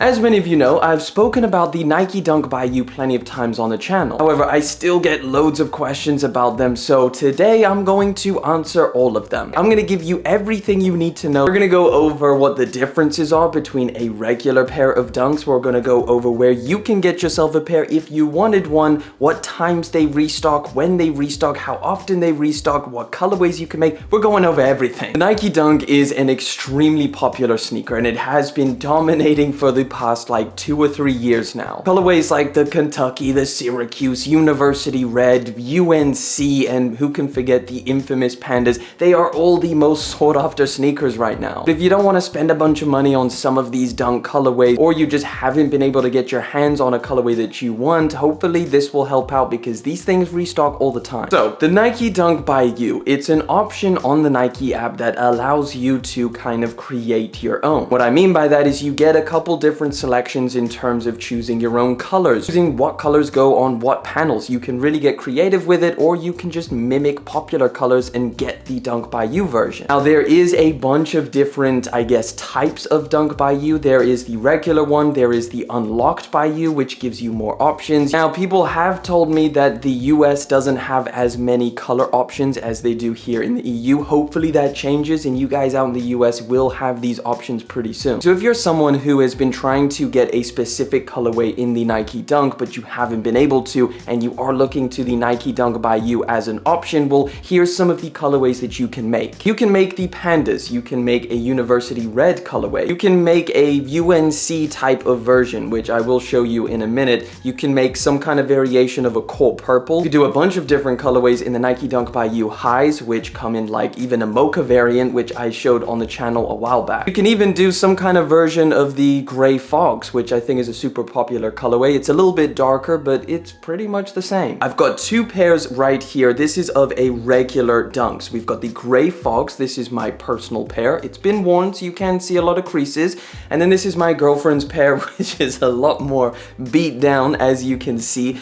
As many of you know, I've spoken about the Nike Dunk by You plenty of times on the channel. However, I still get loads of questions about them, so today I'm going to answer all of them. I'm going to give you everything you need to know. We're going to go over what the differences are between a regular pair of Dunks. We're going to go over where you can get yourself a pair if you wanted one, what times they restock, when they restock, how often they restock, what colorways you can make. We're going over everything. The Nike Dunk is an extremely popular sneaker, and it has been dominating for the past like 2 or 3 years now. Colorways like the Kentucky, the Syracuse, University Red, UNC, and who can forget the infamous Pandas, they are all the most sought after sneakers right now. If you don't want to spend a bunch of money on some of these Dunk colorways, or you just haven't been able to get your hands on a colorway that you want, hopefully this will help out because these things restock all the time. So the Nike Dunk by You, it's an option on the Nike app that allows you to kind of create your own. What I mean by that is you get a couple different selections in terms of choosing your own colors, choosing what colors go on what panels. You can really get creative with it, or you can just mimic popular colors and get the Dunk by You version. Now there is a bunch of different, I guess, types of Dunk by You. There is the regular one, there is the Unlocked by You, which gives you more options. Now people have told me that the US doesn't have as many color options as they do here in the EU. Hopefully that changes and you guys out in the US will have these options pretty soon. So if you're someone who has been trying to get a specific colorway in the Nike Dunk but you haven't been able to, and you are looking to the Nike Dunk by You as an option, well, here's some of the colorways that you can make. You can make the Pandas, you can make a University Red colorway, you can make a UNC type of version, which I will show you in a minute. You can make some kind of variation of a coral purple. You can do a bunch of different colorways in the Nike Dunk by You highs, which come in like even a mocha variant, which I showed on the channel a while back. You can even do some kind of version of the gray fogs, which I think is a super popular colorway. It's a little bit darker, but it's pretty much the same. I've got two pairs right here. This is of a regular Dunks. We've got the gray fogs. This is my personal pair. It's been worn, so you can see a lot of creases. And then this is my girlfriend's pair, which is a lot more beat down, as you can see.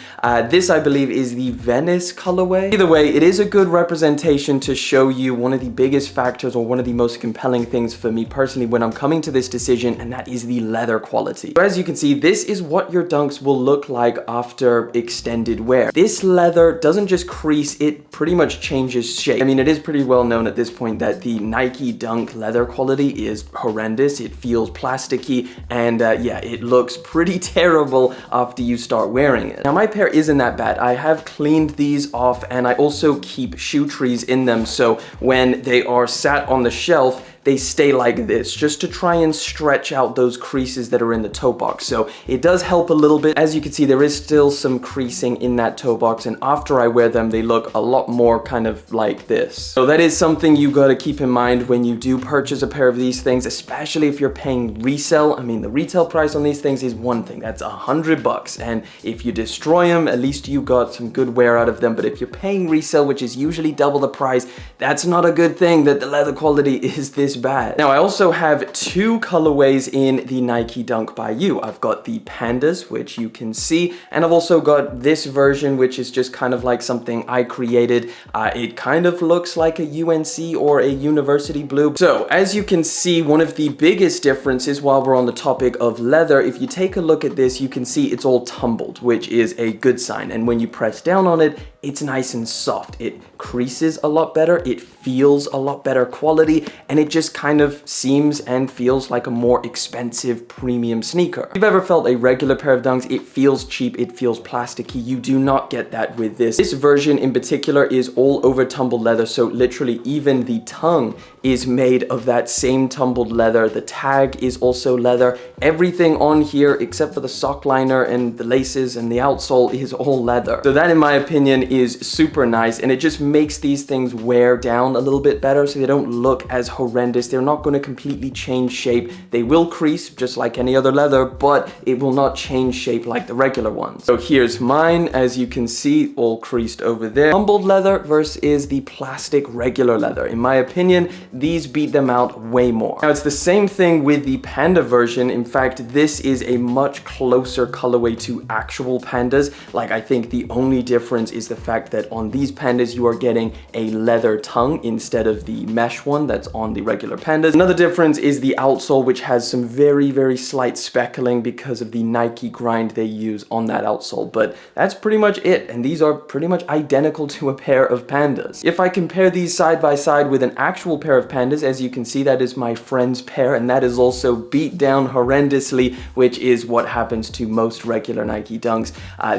This, I believe, is the Venice colorway. Either way, it is a good representation to show you one of the biggest factors, or one of the most compelling things for me personally when I'm coming to this decision, and that is the leather quality. So as you can see, this is what your Dunks will look like after extended wear. This leather doesn't just crease, it pretty much changes shape. I mean, it is pretty well known at this point that the Nike Dunk leather quality is horrendous. It feels plasticky, and yeah, it looks pretty terrible after you start wearing it. Now my pair isn't that bad. I have cleaned these off, and I also keep shoe trees in them, so when they are sat on the shelf, they stay like this, just to try and stretch out those creases that are in the toe box. So it does help a little bit. As you can see, there is still some creasing in that toe box, and after I wear them, they look a lot more kind of like this. So that is something you gotta keep in mind when you do purchase a pair of these things, especially if you're paying resale. I mean, the retail price on these things is one thing, that's $100, and if you destroy them, at least you got some good wear out of them. But if you're paying resale, which is usually double the price, that's not a good thing that the leather quality is this bad. Now I also have two colorways in the Nike Dunk by You. I've got the Pandas, which you can see, and I've also got this version, which is just kind of like something I created. It kind of looks like a UNC or a University Blue. So as you can see, one of the biggest differences, while we're on the topic of leather, if you take a look at this, you can see it's all tumbled, which is a good sign. And when you press down on it, it's nice and soft. It creases a lot better, it feels a lot better quality, and it just kind of seems and feels like a more expensive premium sneaker. If you've ever felt a regular pair of Dunks, it feels cheap, it feels plasticky. You do not get that with this. This version in particular is all over tumbled leather, so literally even the tongue is made of that same tumbled leather. The tag is also leather. Everything on here, except for the sock liner and the laces and the outsole, is all leather. So that, in my opinion, is super nice, and it just makes these things wear down a little bit better so they don't look as horrendous. They're not going to completely change shape. They will crease just like any other leather, but it will not change shape like the regular ones. So here's mine, as you can see, all creased over there. Tumbled leather versus the plastic regular leather. In my opinion, these beat them out way more. Now it's the same thing with the Panda version. In fact, this is a much closer colorway to actual Pandas. Like, I think the only difference is the fact that on these Pandas you are getting a leather tongue instead of the mesh one that's on the regular regular Pandas. Another difference is the outsole, which has some very slight speckling because of the Nike grind they use on that outsole, but that's pretty much it, and these are pretty much identical to a pair of Pandas. If I compare these side by side with an actual pair of Pandas, as you can see, that is my friend's pair, and that is also beat down horrendously, which is what happens to most regular Nike Dunks.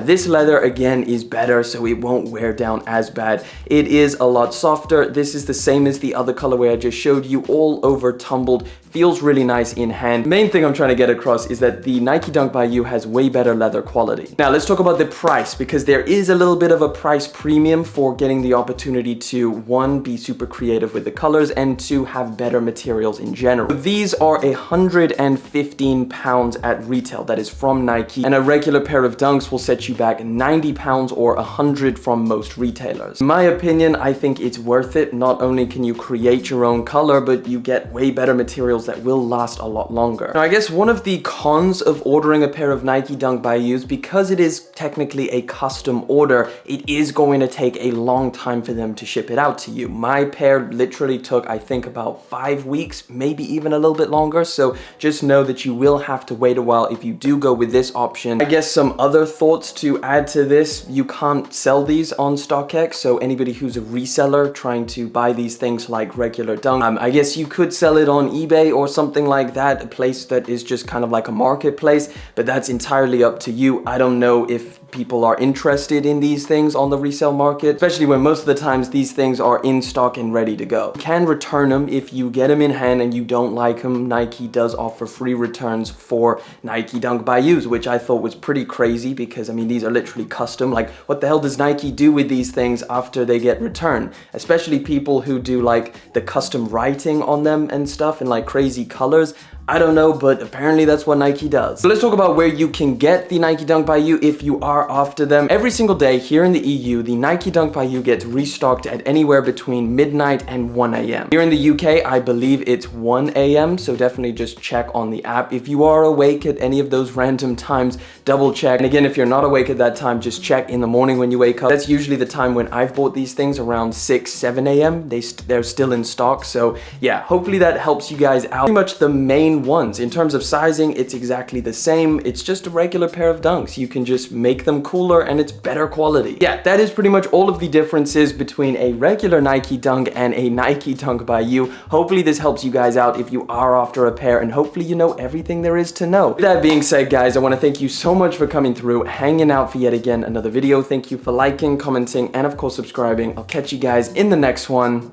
This leather, again, is better, so it won't wear down as bad. It is a lot softer. This is the same as the other colorway I just showed you, all over tumbled. Feels really nice in hand. Main thing I'm trying to get across is that the Nike Dunk by You has way better leather quality. Now let's talk about the price, because there is a little bit of a price premium for getting the opportunity to, one, be super creative with the colors, and two, have better materials in general. These are £115 at retail, that is from Nike, and a regular pair of Dunks will set you back £90 or $100 from most retailers. In my opinion, I think it's worth it. Not only can you create your own color, but you get way better materials that will last a lot longer. Now, I guess one of the cons of ordering a pair of Nike Dunk by Yous, because it is technically a custom order, it is going to take a long time for them to ship it out to you. My pair literally took, I think, about 5 weeks, maybe even a little bit longer, so just know that you will have to wait a while if you do go with this option. I guess some other thoughts to add to this: you can't sell these on StockX, so anybody who's a reseller trying to buy these things like regular Dunk, I guess you could sell it on eBay or something like that, a place that is just kind of like a marketplace, but that's entirely up to you. I don't know if people are interested in these things on the resale market, especially when most of the times these things are in stock and ready to go. You can return them if you get them in hand and you don't like them. Nike does offer free returns for Nike Dunk by Yous, which I thought was pretty crazy, because I mean, these are literally custom. Like, what the hell does Nike do with these things after they get returned? Especially people who do like the custom writing on them and stuff and like crazy colors. I don't know, but apparently that's what Nike does. So let's talk about where you can get the Nike Dunk by You if you are after them. Every single day here in the EU, the Nike Dunk by You gets restocked at anywhere between midnight and 1 a.m. Here in the UK, I believe it's 1 a.m, so definitely just check on the app. If you are awake at any of those random times, double check. And again, if you're not awake at that time, just check in the morning when you wake up. That's usually the time when I've bought these things, around 6, 7 a.m. They're still in stock, so yeah, hopefully that helps you guys out. Pretty much the main ones. In terms of sizing, it's exactly the same. It's just a regular pair of Dunks. You can just make them cooler and it's better quality. Yeah, that is pretty much all of the differences between a regular Nike Dunk and a Nike Dunk by You. Hopefully this helps you guys out if you are after a pair, and hopefully you know everything there is to know. With that being said, guys, I want to thank you so much for coming through, hanging out for yet again another video. Thank you for liking, commenting, and of course subscribing. I'll catch you guys in the next one,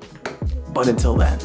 but until then.